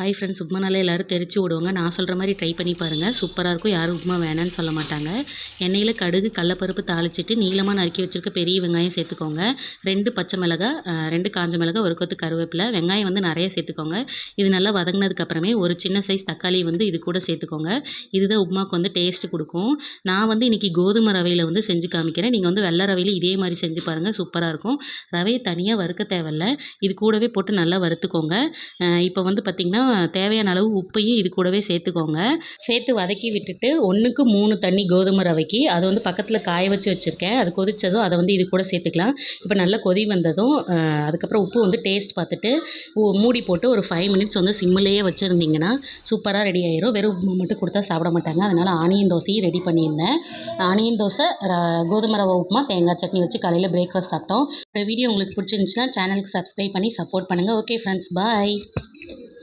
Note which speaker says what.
Speaker 1: Hi friends, உப்புமானாலே எல்லோரும் தெரிச்சு விடுவாங்க. நான் சொல்கிற மாதிரி ட்ரை பண்ணி பாருங்கள். சூப்பராக இருக்கும். யாரும் உப்புமா வேணான்னு சொல்ல மாட்டாங்க. எண்ணெயில் கடுகு கடலப்பருப்பு தாளிச்சிட்டு நீளமாக நறுக்கி வச்சுருக்க பெரிய வெங்காயம் சேர்த்துக்கோங்க. 2 பச்சை மிளகாய், 2 காஞ்ச மிளகாய், ஒரு கொத்து கருவேப்பிலை. வெங்காயம் வந்து நிறைய சேர்த்துக்கோங்க. இது நல்லா வதங்கினதுக்கப்புறமே ஒரு சின்ன சைஸ் தக்காளி வந்து இது கூட சேர்த்துக்கோங்க. இதுதான் உப்புமாவுக்கு வந்து டேஸ்ட்டு கொடுக்கும். நான் வந்து இன்றைக்கி கோதுமை ரவையில் வந்து செஞ்சு காமிக்கிறேன். நீங்கள் வந்து வெள்ளை ரவையில் இதே மாதிரி செஞ்சு பாருங்கள். சூப்பராக இருக்கும். ரவையை தனியாக வறுக்க தேவையில்ல. இது கூடவே போட்டு நல்லா வறுத்துக்கோங்க. இப்போ வந்து பார்த்திங்கன்னா தேவையான அளவு உப்பையும் இது கூடவே சேர்த்துக்கோங்க. சேர்த்து வதக்கி விட்டுட்டு 1க்கு 3 தண்ணி கோதுமை ரவைக்கு. அது வந்து பக்கத்தில் காய வச்சு வச்சுருக்கேன். அது கொதித்ததும் அதை வந்து இது கூட சேர்த்துக்கலாம். இப்போ நல்லா கொதி வந்ததும் அதுக்கப்புறம் உப்பு வந்து டேஸ்ட் பார்த்துட்டு மூடி போட்டு ஒரு 5 மினிட்ஸ் வந்து சிம்மிலேயே வச்சுருந்தீங்கன்னா சூப்பராக ரெடி ஆயிரும். வெறும் உப்பு மட்டும் கொடுத்தா சாப்பிட மாட்டாங்க. அதனால் ஆனியன் தோசையும் ரெடி பண்ணியிருந்தேன். ஆனியன் தோசை, கோதுமை ரவை உப்புமா, தேங்காய் சட்னி வச்சு காலையில் பிரேக்ஃபாஸ்ட் சாப்பிட்டோம். இந்த வீடியோ உங்களுக்கு பிடிச்சிருந்துச்சுன்னா சேனலுக்கு சப்ஸ்கிரைப் பண்ணி சப்போர்ட் பண்ணுங்கள். ஓகே ஃப்ரெண்ட்ஸ், பாய்.